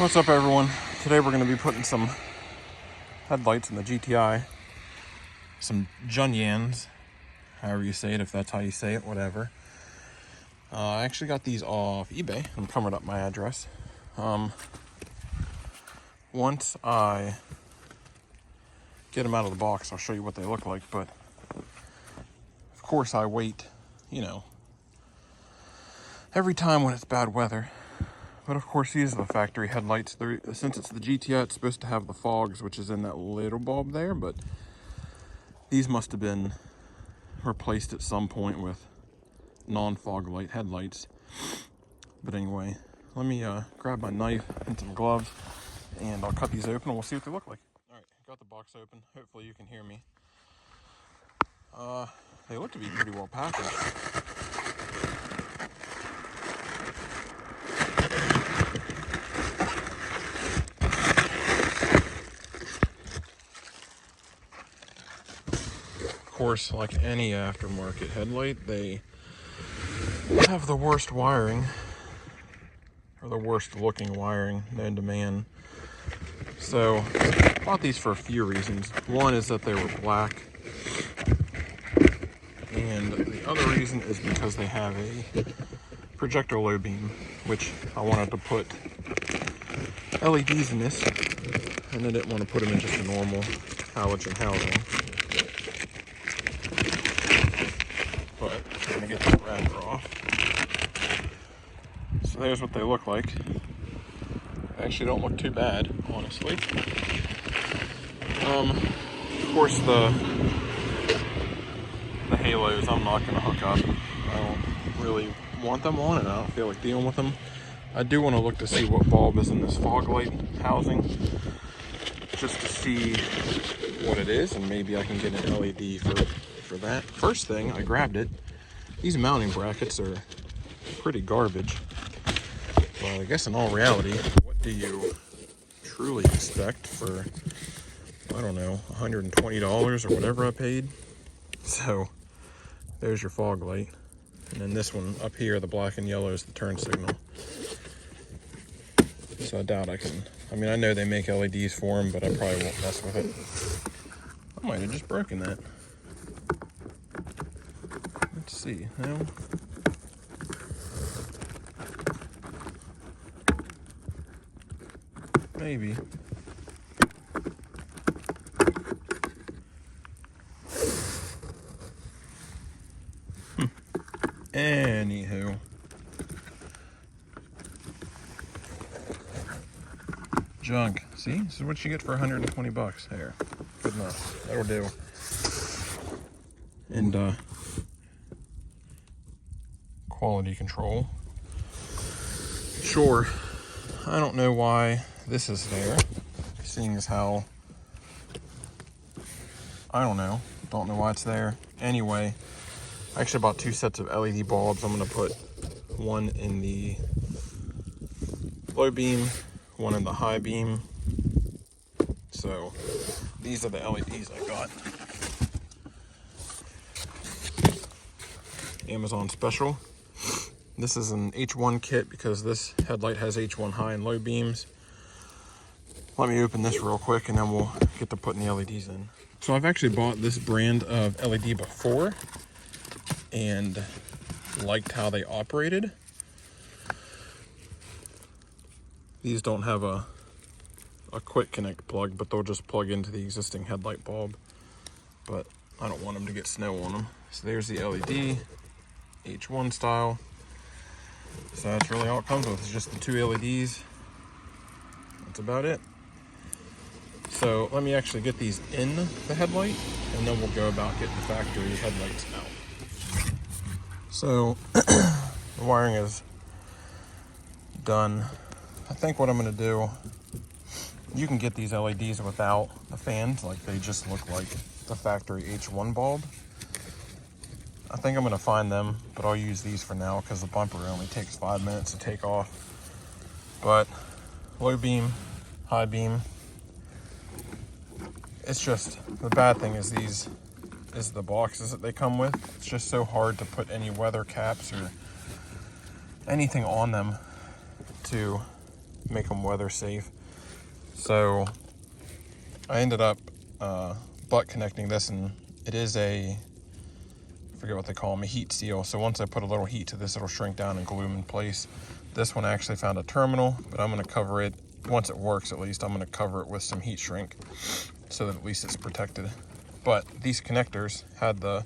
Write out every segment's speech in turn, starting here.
What's up, everyone? Today we're going to be putting some headlights in the GTI. Some Junyans, however you say it, if that's how you say it, whatever. I actually got these off eBay. I'm coming up my address. Once I get them out of the box, I'll show you what they look like. But of course I wait, every time when it's bad weather. But of course, these are the factory headlights. Since it's the GTI, it's supposed to have the fogs, which is in that little bulb there, but these must have been replaced at some point with non-fog light headlights. But anyway, let me grab my knife and some gloves, and I'll cut these open, and we'll see what they look like. All right, got the box open. Hopefully you can hear me. They look to be pretty well packaged. Of course, like any aftermarket headlight, they have the worst wiring, or the worst looking wiring known to man. So I bought these for a few reasons. One is that they were black, and the other reason is because they have a projector low beam, which I wanted to put LEDs in this, and I didn't want to put them in just a normal halogen housing. But I'm going to get the wrapper off. So there's what they look like. They actually don't look too bad, honestly. Of course, the halos I'm not going to hook up. I don't really want them on, and I don't feel like dealing with them. I do want to look to see what bulb is in this fog light housing, just to see what it is, and maybe I can get an LED for that. First thing, I grabbed it. These mounting brackets are pretty garbage. Well, I guess in all reality, what do you truly expect for, I don't know, $120 or whatever I paid? So there's your fog light. And then this one up here, the black and yellow, is the turn signal. So I doubt I know they make LEDs for them, but I probably won't mess with it. I might have just broken that. Let's see. No. Maybe. Anywho. Junk. See? This is what you get for 120 bucks. Here. Good enough. That'll do. And quality control. Sure. I don't know why this is there, seeing as how, I don't know why it's there. Anyway, I actually bought two sets of LED bulbs. I'm going to put one in the low beam, one in the high beam. So these are the LEDs I got. Amazon special. This is an H1 kit because this headlight has H1 high and low beams. Let me open this real quick and then we'll get to putting the LEDs in. So I've actually bought this brand of LED before and liked how they operated. These don't have a quick connect plug, but they'll just plug into the existing headlight bulb. But I don't want them to get snow on them. So there's the LED, H1 style. So that's really all it comes with. It's just the two LEDs. That's about it. So let me actually get these in the headlight, and then we'll go about getting the factory headlights out. So the wiring is done. I think what I'm going to do, you can get these LEDs without the fans, like they just look like the factory H1 bulb. I think I'm going to find them, but I'll use these for now because the bumper only takes 5 minutes to take off. But low beam, high beam, it's just, the bad thing is the boxes that they come with. It's just so hard to put any weather caps or anything on them to make them weather safe. So I ended up butt connecting this, and it is I forget what they call them, a heat seal. So once I put a little heat to this, it'll shrink down and glue them in place. This one I actually found a terminal, but I'm going to cover it, once it works at least, I'm going to cover it with some heat shrink so that at least it's protected. But these connectors had the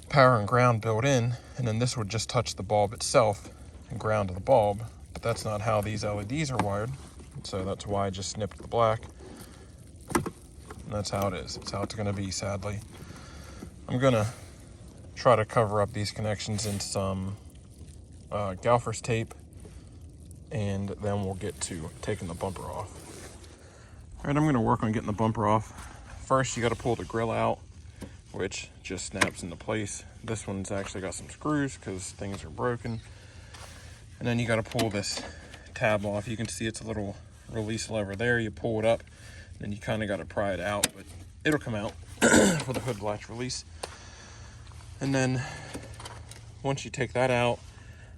power and ground built in, and then this would just touch the bulb itself and ground to the bulb. But that's not how these LEDs are wired, so that's why I just snipped the black. And that's how it is. It's how it's going to be, sadly. I'm going to try to cover up these connections in some Gauffers tape, and then we'll get to taking the bumper off. All right, I'm going to work on getting the bumper off. First, you got to pull the grill out, which just snaps into place. This one's actually got some screws because things are broken. And then you got to pull this tab off. You can see it's a little release lever there. You pull it up, then you kind of got to pry it out, but it'll come out for the hood latch release. And then once you take that out,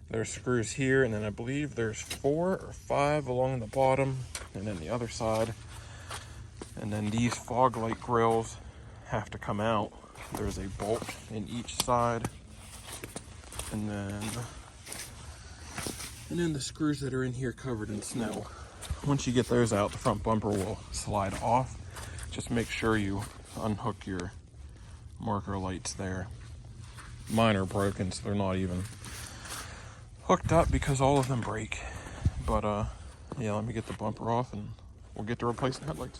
there's screws here, and then I believe there's 4 or 5 along the bottom, and then the other side. And then these fog light grills have to come out. There's a bolt in each side, and then the screws that are in here covered in snow. Once you get those out, the front bumper will slide off. Just make sure you unhook your marker lights there. Mine are broken, so they're not even hooked up because all of them break. But yeah, let me get the bumper off and we'll get to replace the headlights.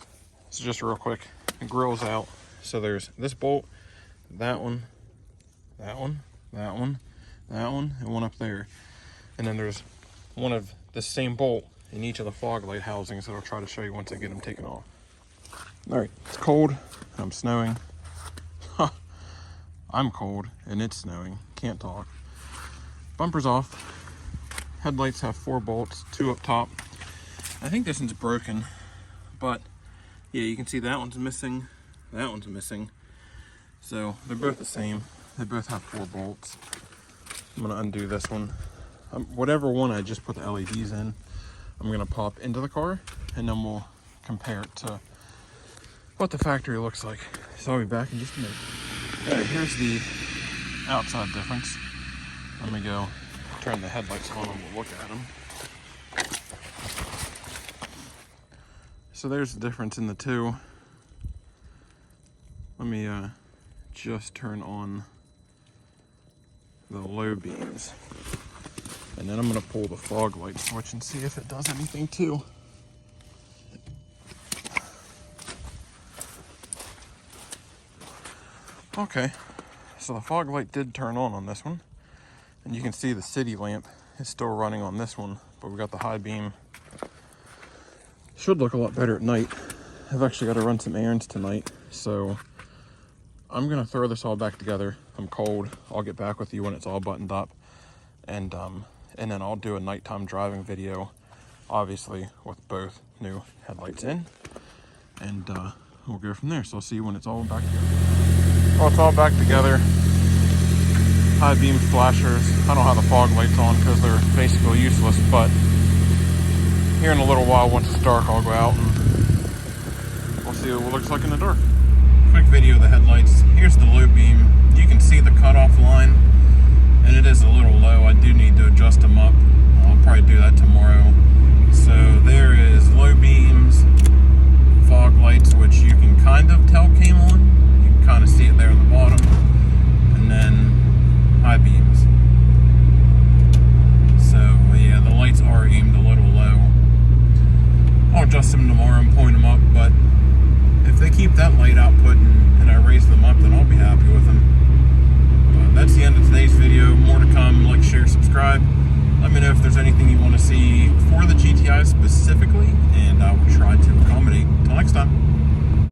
So just real quick, the grill's out. So there's this bolt, that one, that one, that one, that one, and one up there. And then there's one of the same bolt in each of the fog light housings that I'll try to show you once I get them taken off. All right, it's cold, I'm snowing. I'm cold and it's snowing, can't talk. Bumper's off. Headlights have 4 bolts, 2 up top. I think this one's broken, but yeah, you can see that one's missing, that one's missing. So they're both the same. They both have 4 bolts. I'm gonna undo this one. Whatever one I just put the LEDs in, I'm gonna pop into the car, and then we'll compare it to what the factory looks like. So I'll be back in just a minute. All right, here's the outside difference. Let me go turn the headlights on and we'll look at them. So there's the difference in the two. Let me just turn on the low beams. And then I'm gonna pull the fog light switch and see if it does anything too. Okay, so the fog light did turn on this one. And you can see the city lamp is still running on this one, but we got the high beam. Should look a lot better at night. I've actually got to run some errands tonight, so I'm gonna throw this all back together. I'm cold. I'll get back with you when it's all buttoned up, and then I'll do a nighttime driving video, obviously with both new headlights in, and we'll go from there. So I'll see you when it's all back together. Oh, it's all back together. High beam flashers. I don't have the fog lights on because they're basically useless, but here in a little while, once it's dark, I'll go out and we'll see what it looks like in the dark. Quick video of the headlights. Here's the low beam. You can see the cutoff line, and it is a little low. I do need to adjust them up. I'll probably do that tomorrow. So there is low beams, fog lights, which you can kind of tell came on. You can kind of see it there on the bottom, and then high beams. So yeah, the lights are aimed a little low. I'll adjust them tomorrow and point them up, but if they keep that light output and I raise them up, then I'll be happy with them. But that's the end of today's video. More to come. Like, share, subscribe. Let me know if there's anything you want to see for the GTI specifically, and I will try to accommodate. Until next time.